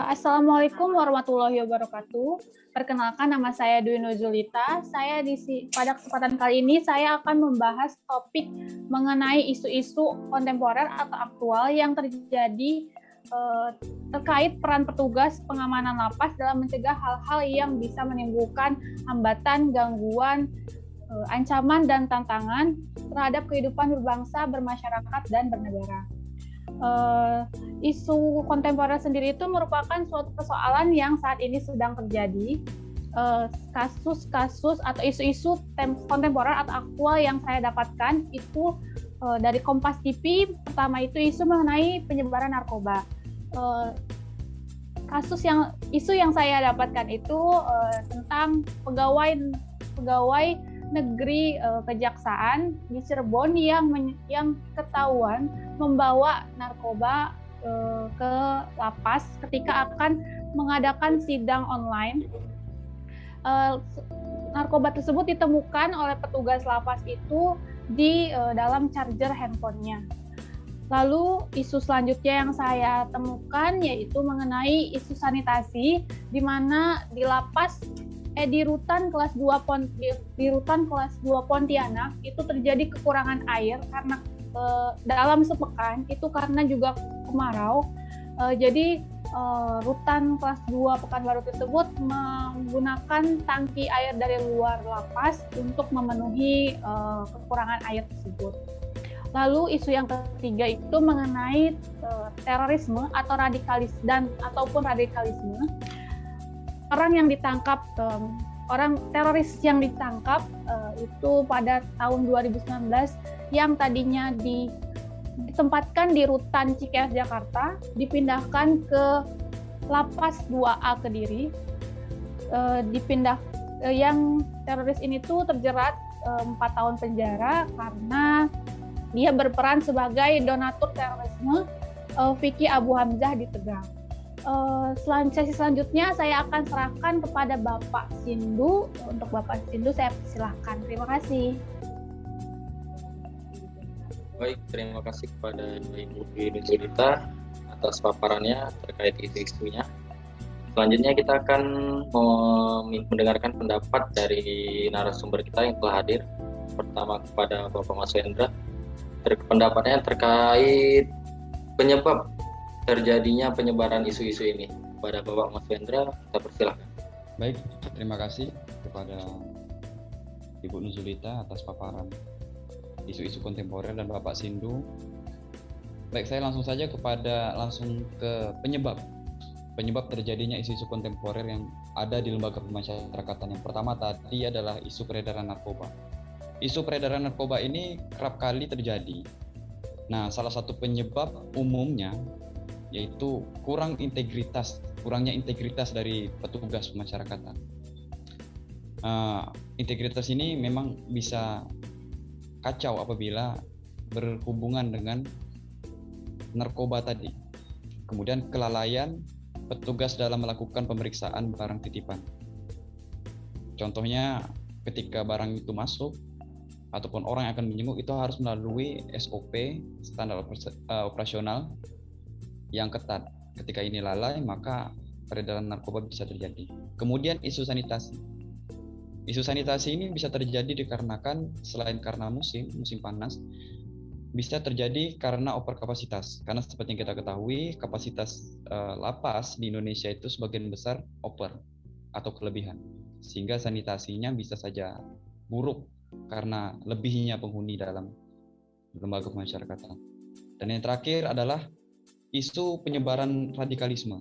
Assalamualaikum warahmatullahi wabarakatuh. Perkenalkan, nama saya Dwi Nuzulita. Pada kesempatan kali ini saya akan membahas topik mengenai isu-isu kontemporer atau aktual yang terjadi terkait peran petugas pengamanan lapas dalam mencegah hal-hal yang bisa menimbulkan hambatan, gangguan, ancaman, dan tantangan terhadap kehidupan berbangsa, bermasyarakat, dan bernegara. Isu kontemporer sendiri itu merupakan suatu persoalan yang saat ini sedang terjadi. Kasus-kasus atau isu-isu kontemporer atau aktual yang saya dapatkan itu dari Kompas TV. Pertama itu isu mengenai penyebaran narkoba. Isu yang saya dapatkan itu tentang pegawai negeri kejaksaan di Cirebon yang ketahuan membawa narkoba ke lapas ketika akan mengadakan sidang online. Narkoba tersebut ditemukan oleh petugas lapas itu di dalam charger handphonenya. Lalu isu selanjutnya yang saya temukan yaitu mengenai isu sanitasi, di mana di lapas di rutan kelas 2 Pontianak itu terjadi kekurangan air karena dalam sepekan itu karena juga kemarau. Jadi rutan kelas 2 Pekanbaru tersebut menggunakan tangki air dari luar lapas untuk memenuhi kekurangan air tersebut. Lalu isu yang ketiga itu mengenai terorisme atau radikalisme. Orang teroris yang ditangkap itu pada tahun 2019 yang tadinya ditempatkan di rutan Cikeas Jakarta dipindahkan ke Lapas 2A Kediri. Yang teroris ini tuh terjerat 4 tahun penjara karena dia berperan sebagai donatur terorisme Vicky Abu Hamzah di Tegal. Sesi selanjutnya saya akan serahkan kepada Bapak Sindu. Untuk Bapak Sindu saya persilahkan. Terima kasih. Baik, terima kasih kepada Ibu Dwi Nuzulita atas paparannya terkait isu-isunya. Selanjutnya kita akan mendengarkan pendapat dari narasumber kita yang telah hadir. Pertama kepada Bapak Mas Wendra. Pendapatnya terkait penyebab terjadinya penyebaran isu-isu ini. Pada Bapak Mas Wendra, kita persilahkan. Baik, terima kasih kepada Ibu Nuzulita atas paparan isu-isu kontemporer dan Bapak Sindu. Baik, saya langsung ke penyebab terjadinya isu-isu kontemporer yang ada di lembaga pemasyarakatan. Yang pertama tadi adalah isu peredaran narkoba. Isu peredaran narkoba ini kerap kali terjadi. Nah, salah satu penyebab umumnya yaitu kurangnya integritas dari petugas pemasyarakatan. Integritas ini memang bisa kacau apabila berhubungan dengan narkoba tadi. Kemudian kelalaian petugas dalam melakukan pemeriksaan barang titipan. Contohnya ketika barang itu masuk ataupun orang yang akan menjenguk itu harus melalui SOP, standar operasional yang ketat. Ketika ini lalai, maka peredaran narkoba bisa terjadi. Kemudian isu sanitasi. Isu sanitasi ini bisa terjadi dikarenakan selain karena musim panas, bisa terjadi karena overkapasitas. Karena seperti yang kita ketahui, kapasitas lapas di Indonesia itu sebagian besar over atau kelebihan. Sehingga sanitasinya bisa saja buruk karena lebihnya penghuni dalam lembaga pemasyarakatan. Dan yang terakhir adalah isu penyebaran radikalisme.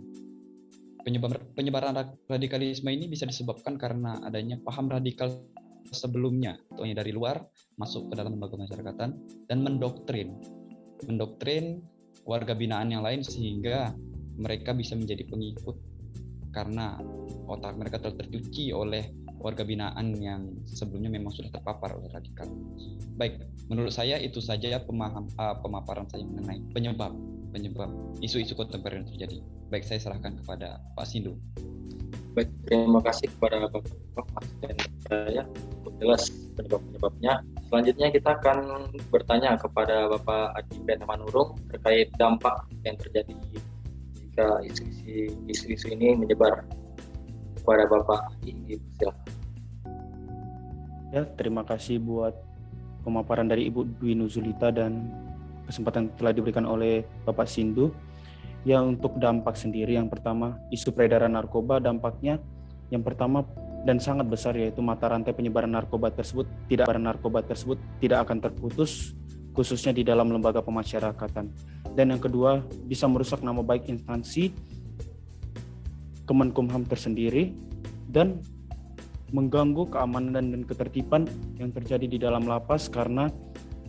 Penyebaran radikalisme ini bisa disebabkan karena adanya paham radikal sebelumnya, contohnya dari luar masuk ke dalam lembaga pemasyarakatan dan mendoktrin warga binaan yang lain sehingga mereka bisa menjadi pengikut karena otak mereka tercuci oleh warga binaan yang sebelumnya memang sudah terpapar oleh radikal. Baik, menurut saya itu saja pemaparan saya mengenai penyebab isu-isu kontemporer yang terjadi. Baik, saya serahkan kepada Pak Sindu. Baik, terima kasih kepada Bapak Mas dan saya untuk jelas penyebab-penyebabnya. Selanjutnya kita akan bertanya kepada Bapak Adi Manurung terkait dampak yang terjadi jika isu-isu ini menyebar. Kepada Bapak Adi, silakan. Ya, terima kasih buat pemaparan dari Ibu Dwi Nuzulita dan kesempatan telah diberikan oleh Bapak Sindu. Ya, untuk dampak sendiri, yang pertama isu peredaran narkoba, dampaknya yang pertama dan sangat besar, yaitu mata rantai penyebaran narkoba tersebut tidak akan terputus, khususnya di dalam lembaga pemasyarakatan. Dan yang kedua, bisa merusak nama baik instansi Kemenkumham tersendiri dan mengganggu keamanan dan ketertiban yang terjadi di dalam lapas, karena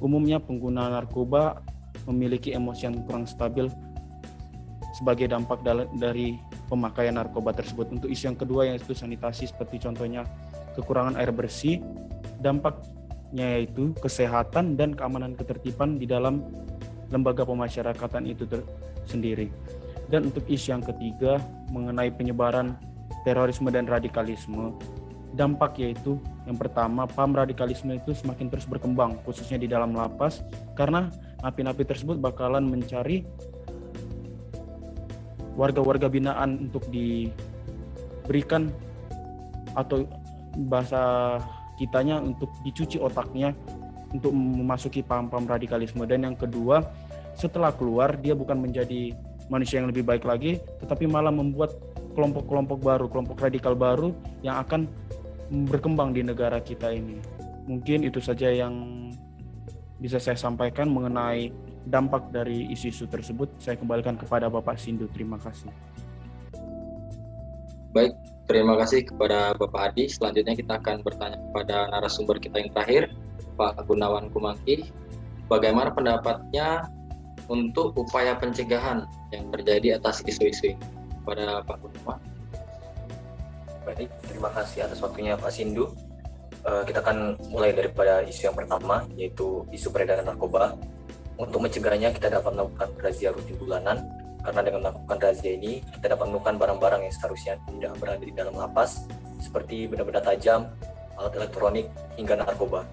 umumnya pengguna narkoba memiliki emosi yang kurang stabil sebagai dampak dari pemakaian narkoba tersebut. Untuk isu yang kedua, yaitu sanitasi, seperti contohnya kekurangan air bersih, dampaknya yaitu kesehatan dan keamanan ketertiban di dalam lembaga pemasyarakatan itu sendiri. Dan untuk isu yang ketiga, mengenai penyebaran terorisme dan radikalisme, dampak yaitu yang pertama, paham radikalisme itu semakin terus berkembang, khususnya di dalam lapas, karena napi-napi tersebut bakalan mencari warga-warga binaan untuk diberikan, atau bahasa kitanya untuk dicuci otaknya untuk memasuki paham-paham radikalisme. Dan yang kedua, setelah keluar dia bukan menjadi manusia yang lebih baik lagi, tetapi malah membuat kelompok-kelompok baru, kelompok radikal baru yang akan berkembang di negara kita ini. Mungkin itu saja yang bisa saya sampaikan mengenai dampak dari isu-isu tersebut. Saya kembalikan kepada Bapak Sindu. Terima kasih. Baik, terima kasih kepada Bapak Adi. Selanjutnya kita akan bertanya kepada narasumber kita yang terakhir, Pak Gunawan Kumangki. Bagaimana pendapatnya untuk upaya pencegahan yang terjadi atas isu-isu ini? Kepada Pak Gunawan. Baik, terima kasih atas waktunya Pak Sindu. Kita akan mulai daripada isu yang pertama, yaitu isu peredaran narkoba. Untuk mencegahnya, kita dapat melakukan razia rutin bulanan, karena dengan melakukan razia ini, kita dapat menemukan barang-barang yang seharusnya tidak berada di dalam lapas, seperti benda-benda tajam, alat elektronik, hingga narkoba.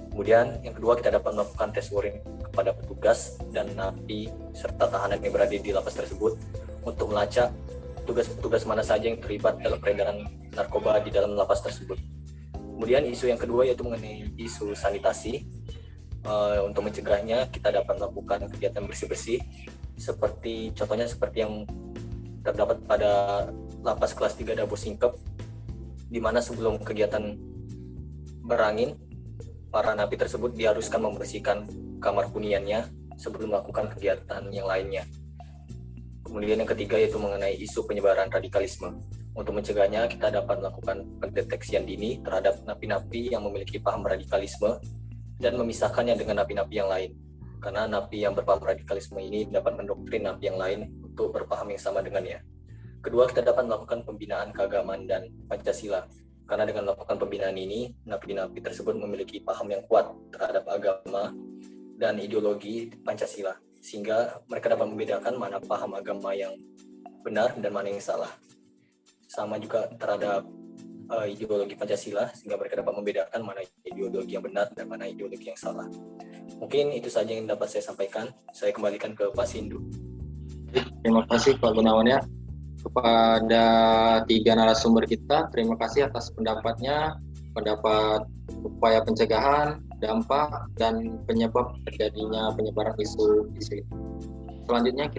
Kemudian, yang kedua, kita dapat melakukan tes urin kepada petugas dan napi serta tahanan yang berada di lapas tersebut untuk melacak petugas-petugas mana saja yang terlibat dalam peredaran narkoba di dalam lapas tersebut. Kemudian isu yang kedua yaitu mengenai isu sanitasi. Untuk mencegahnya, kita dapat melakukan kegiatan bersih-bersih, contohnya seperti yang terdapat pada lapas kelas 3 Dabo Singkep, di mana sebelum kegiatan berangin, para napi tersebut diharuskan membersihkan kamar huniannya sebelum melakukan kegiatan yang lainnya. Kemudian yang ketiga yaitu mengenai isu penyebaran radikalisme. Untuk mencegahnya, kita dapat melakukan pendeteksian dini terhadap napi-napi yang memiliki paham radikalisme dan memisahkannya dengan napi-napi yang lain. Karena napi yang berpaham radikalisme ini dapat mendoktrin napi yang lain untuk berpaham yang sama dengannya. Kedua, kita dapat melakukan pembinaan keagamaan dan Pancasila. Karena dengan melakukan pembinaan ini, napi-napi tersebut memiliki paham yang kuat terhadap agama dan ideologi Pancasila, sehingga mereka dapat membedakan mana paham agama yang benar dan mana yang salah. Sama juga terhadap ideologi Pancasila, sehingga mereka dapat membedakan mana ideologi yang benar dan mana ideologi yang salah. Mungkin itu saja yang dapat saya sampaikan. Saya kembalikan ke Pak Sindu. Terima kasih Pak Gunawan ya. Kepada tiga narasumber kita, terima kasih atas pendapatnya, pendapat upaya pencegahan, dampak, dan penyebab terjadinya penyebaran isu ini. Selanjutnya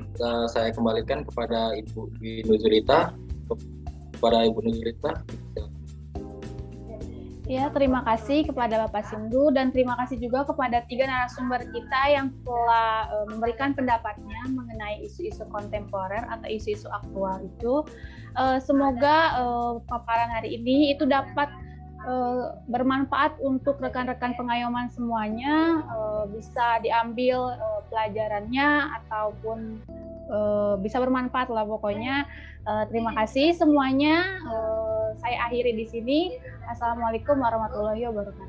saya kembalikan kepada Ibu Dwi Nuzulita. Kepada Ibu Nuzulita. Ya, terima kasih kepada Bapak Sindu dan terima kasih juga kepada tiga narasumber kita yang telah memberikan pendapatnya mengenai isu-isu kontemporer atau isu-isu aktual itu. Semoga paparan hari ini itu dapat bermanfaat untuk rekan-rekan pengayoman semuanya, bisa diambil pelajarannya ataupun bisa bermanfaat lah pokoknya. Terima kasih semuanya. Saya akhiri di sini. Assalamualaikum warahmatullahi wabarakatuh.